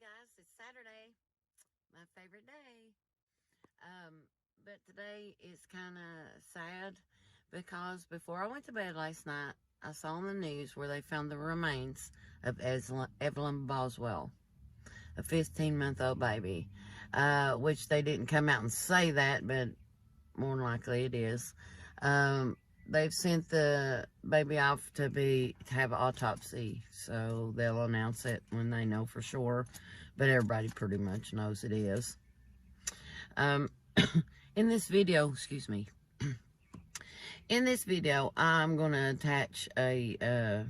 guys, it's Saturday, my favorite day. But today is kind of sad because before I went to bed last night, I saw on the news where they found the remains of Evelyn Boswell, a 15-month-old baby, which they didn't come out and say that, but more than likely it is. They've sent the baby off to have an autopsy, so they'll announce it when they know for sure, but everybody pretty much knows it is. In this video, in this video, I'm going to attach a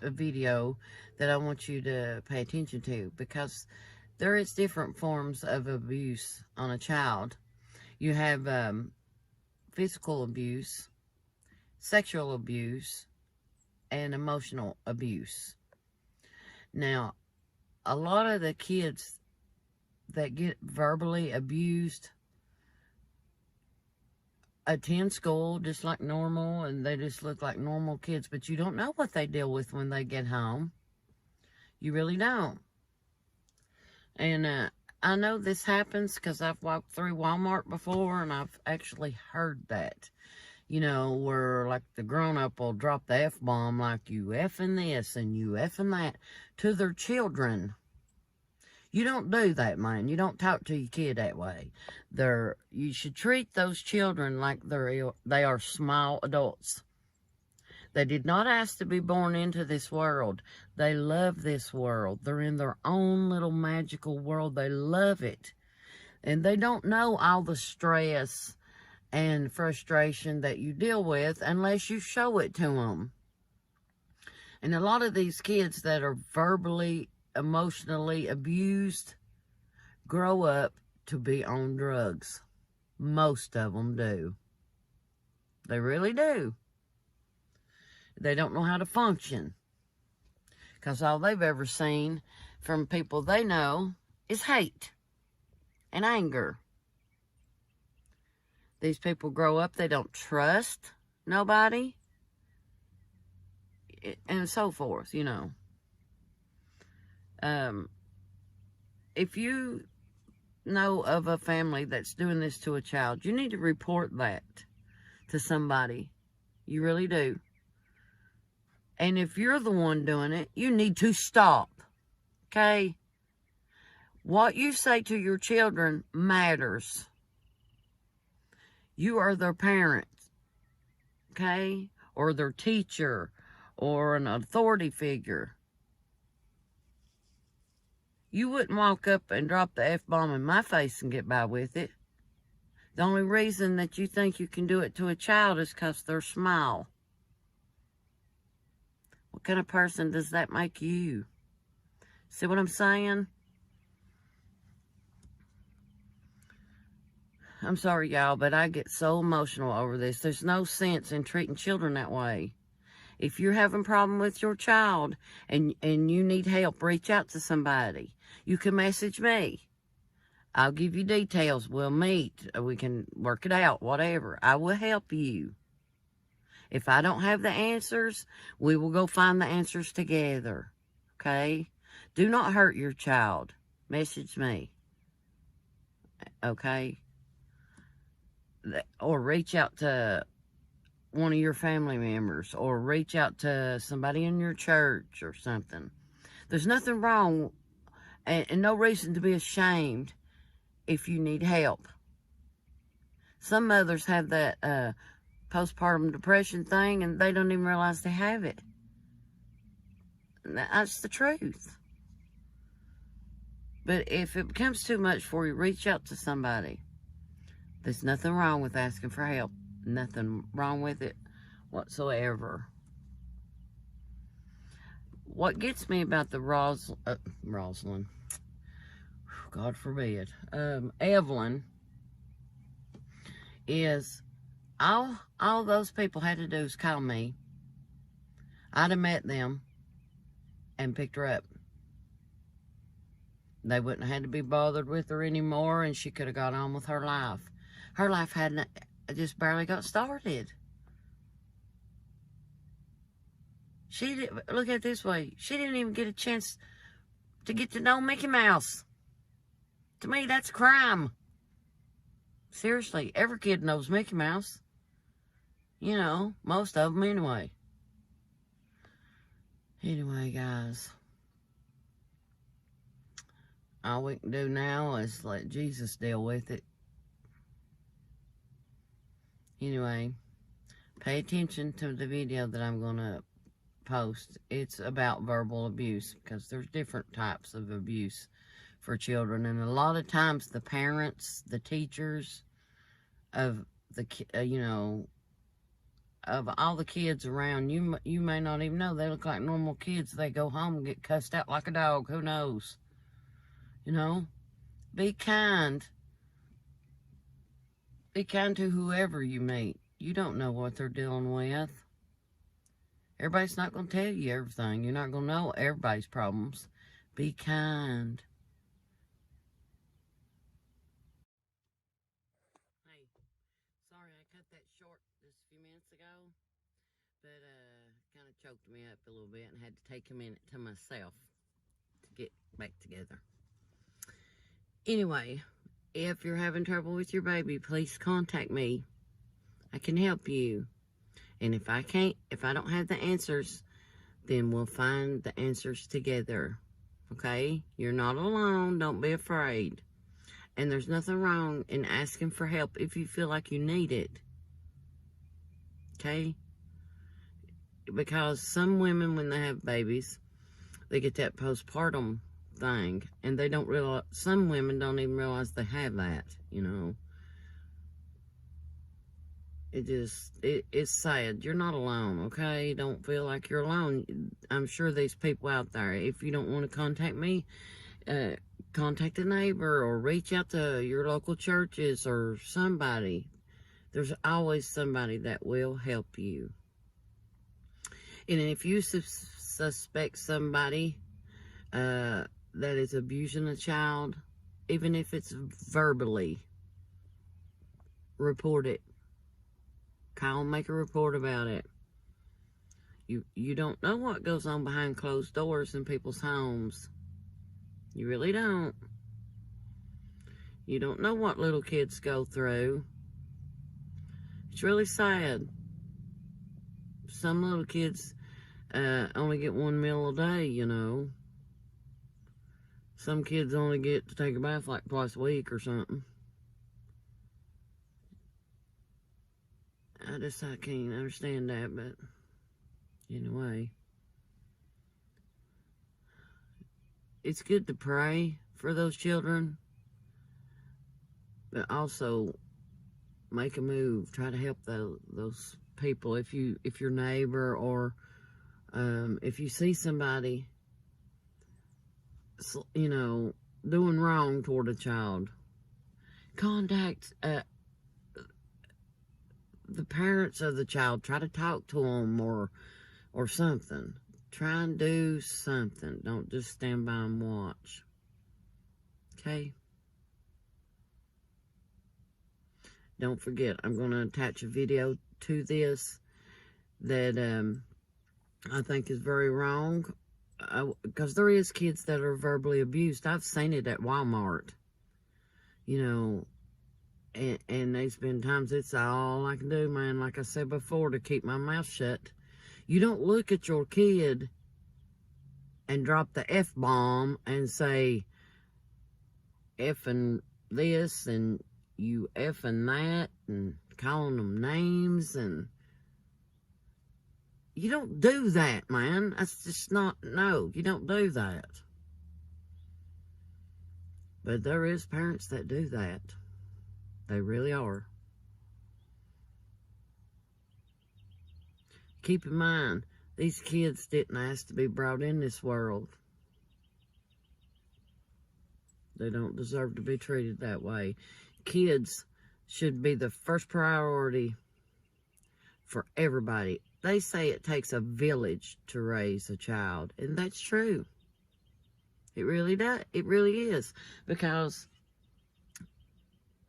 video that I want you to pay attention to, because there is different forms of abuse on a child. You have physical abuse, sexual abuse, and emotional abuse. Now, a lot of the kids that get verbally abused attend school just like normal, and they just look like normal kids, but you don't know what they deal with when they get home. You really don't. And I know this happens because I've walked through Walmart before, and I've actually heard that. You know, where like the grown-up will drop the F-bomb, like you effing this and you effing that to their children. You don't do that, man. You don't talk to your kid that way. You should treat those children like they are small adults. They did not ask to be born into this world. They love this world. They're in their own little magical world. They love it. And they don't know all the stress and frustration that you deal with unless you show it to them. And a lot of these kids that are verbally, emotionally abused grow up to be on drugs. Most of them do. They really do. They don't know how to function, because all they've ever seen from people they know is hate and anger. These people grow up, they don't trust nobody, and so forth, you know. If you know of a family that's doing this to a child, you need to report that to somebody. You really do. And if you're the one doing it, you need to stop, okay? What you say to your children matters. You are their parent, okay? Or their teacher, or an authority figure. You wouldn't walk up and drop the F-bomb in my face and get by with it. The only reason that you think you can do it to a child is because they're small. What kind of person does that make you? See what I'm saying? I'm sorry, y'all, but I get so emotional over this. There's no sense in treating children that way. If you're having a problem with your child and you need help, reach out to somebody. You can message me. I'll give you details. We'll meet. We can work it out, whatever. I will help you. If I don't have the answers, we will go find the answers together, okay? Do not hurt your child. Message me, okay? Or reach out to one of your family members, or reach out to somebody in your church or something. There's nothing wrong and no reason to be ashamed if you need help. Some mothers have that postpartum depression thing, and they don't even realize they have it. That's the truth. But if it becomes too much for you, reach out to somebody. There's nothing wrong with asking for help. Nothing wrong with it whatsoever. What gets me about the Rosalind, God forbid, Evelyn, is all those people had to do is call me. I'd have met them and picked her up. They wouldn't have had to be bothered with her anymore, and she could have got on with her life. Her life hadn't just barely got started. Look at it this way. She didn't even get a chance to get to know Mickey Mouse. To me, that's a crime. Seriously, every kid knows Mickey Mouse. You know, most of them anyway. Anyway, guys. All we can do now is let Jesus deal with it. Anyway, pay attention to the video that I'm going to post. It's about verbal abuse, because there's different types of abuse for children. And a lot of times the parents, the teachers of the, of all the kids around, you may not even know. They look like normal kids. They go home and get cussed out like a dog. Who knows? You know, be kind. Be kind to whoever you meet. You don't know what they're dealing with. Everybody's not going to tell you everything. You're not going to know everybody's problems. Be kind. Hey, sorry I cut that short just a few minutes ago, but kind of choked me up a little bit and had to take a minute to myself to get back together. Anyway, if you're having trouble with your baby, please contact me. I can help you. And if I don't have the answers, then we'll find the answers together. Okay? You're not alone. Don't be afraid. And there's nothing wrong in asking for help if you feel like you need it. Okay? Because some women, when they have babies, they get that postpartum thing, and they don't realize, some women don't even realize they have that, you know. It's sad. You're not alone, okay? Don't feel like you're alone. I'm sure there's people out there. If you don't want to contact me, contact a neighbor or reach out to your local churches or somebody. There's always somebody that will help you. And if you suspect somebody that is abusing a child, even if it's verbally, report it. Call and make a report about it. You don't know what goes on behind closed doors in people's homes. You really don't. You don't know what little kids go through. It's really sad. Some little kids only get one meal a day, you know. Some kids only get to take a bath like twice a week or something. I can't understand that, but anyway. It's good to pray for those children, but also make a move. Try to help those people. If your neighbor or if you see somebody, you know, doing wrong toward a child, contact the parents of the child. Try to talk to them or something. Try and do something. Don't just stand by and watch. Okay? Don't forget, I'm going to attach a video to this that I think is very wrong. Because there is kids that are verbally abused. I've seen it at Walmart. You know, and there's been times it's all I can do, man, like I said before, to keep my mouth shut. You don't look at your kid and drop the F-bomb and say, effing this and you effing that, and calling them names, and you don't do that, man. That's just not, no, you don't do that. But there is parents that do that. They really are. Keep in mind, these kids didn't ask to be brought in this world. They don't deserve to be treated that way. Kids should be the first priority for everybody. They say it takes a village to raise a child, and that's true. It really does. It really is. Because,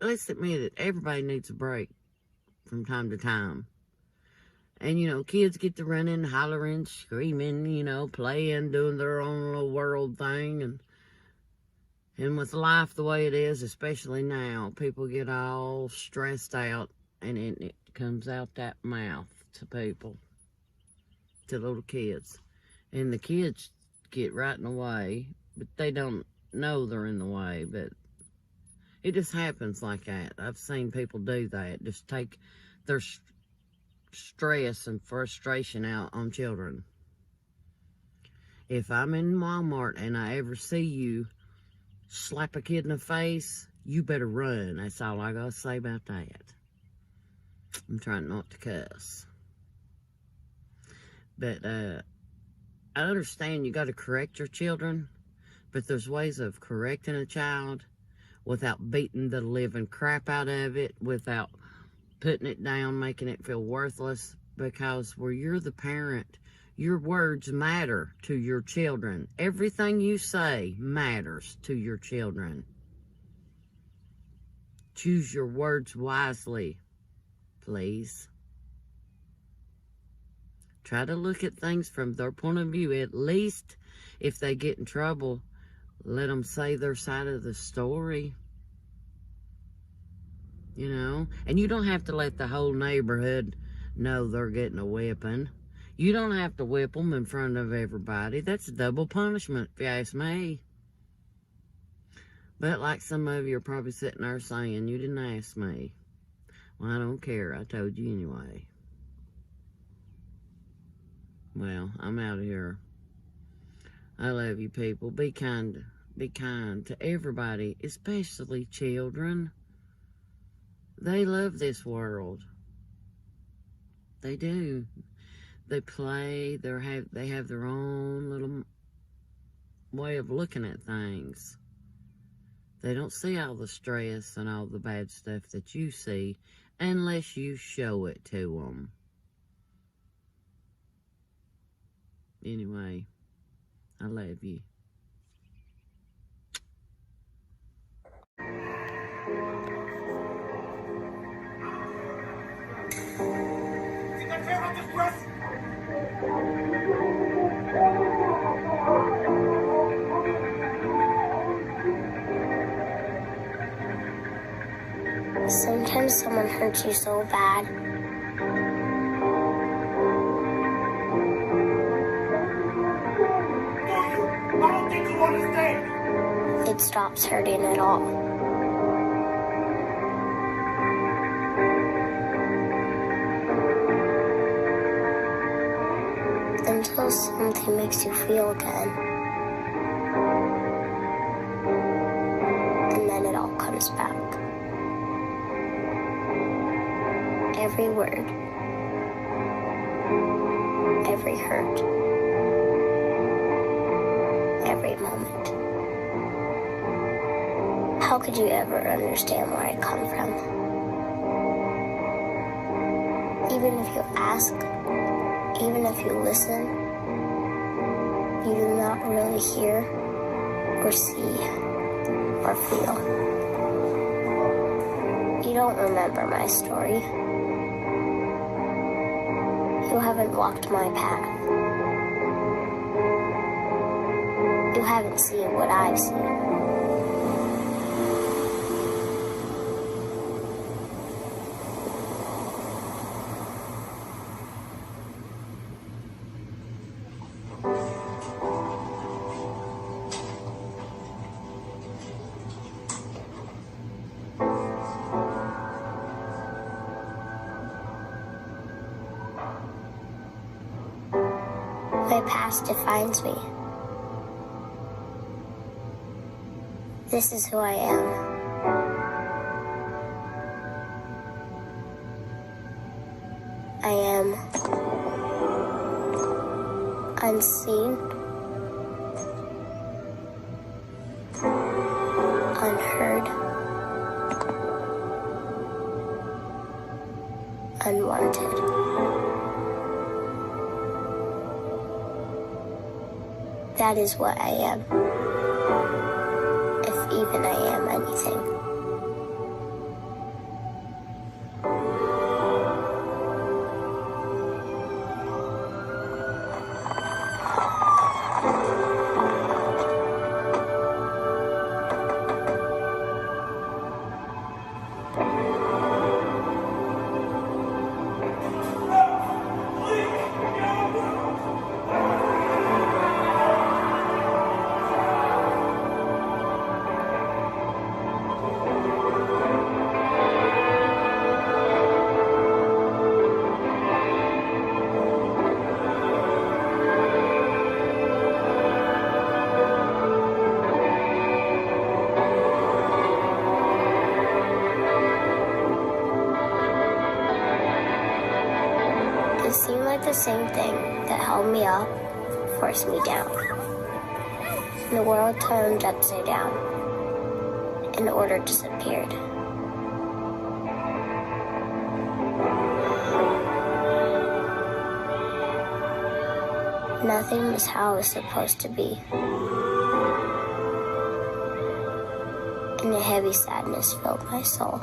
let's admit it, everybody needs a break from time to time. And, kids get to running, hollering, screaming, playing, doing their own little world thing. And with life the way it is, especially now, people get all stressed out, and it comes out that mouth to people, to little kids. And the kids get right in the way, but they don't know they're in the way, but it just happens like that. I've seen people do that, just take their stress and frustration out on children. If I'm in Walmart and I ever see you slap a kid in the face, you better run. That's all I gotta say about that. I'm trying not to cuss. But I understand you gotta correct your children, but there's ways of correcting a child without beating the living crap out of it, without putting it down, making it feel worthless, because where you're the parent, your words matter to your children. Everything you say matters to your children. Choose your words wisely, please. Try to look at things from their point of view. At least if they get in trouble, let them say their side of the story. And you don't have to let the whole neighborhood know they're getting a whipping. You don't have to whip them in front of everybody. That's double punishment, if you ask me. But like some of you are probably sitting there saying, you didn't ask me. Well, I don't care. I told you anyway. Well, I'm out of here. I love you people. Be kind to everybody, especially children. They love this world. They do. They play. They have their own little way of looking at things. They don't see all the stress and all the bad stuff that you see unless you show it to them. Anyway, I love you. Sometimes someone hurts you so bad. I don't think you understand. It stops hurting at all. Until something makes you feel again. And then it all comes back. Every word. Every hurt. Every moment. How could you ever understand where I come from? Even if you ask, even if you listen, you do not really hear or see or feel. You don't remember my story. You haven't walked my path. You haven't seen what I've seen. My past defines me. This is who I am. I am unseen, unheard, unwanted. That is what I am, if even I am anything. the same thing that held me up forced me down. The world turned upside down, and order disappeared. Nothing was how it was supposed to be. And a heavy sadness filled my soul.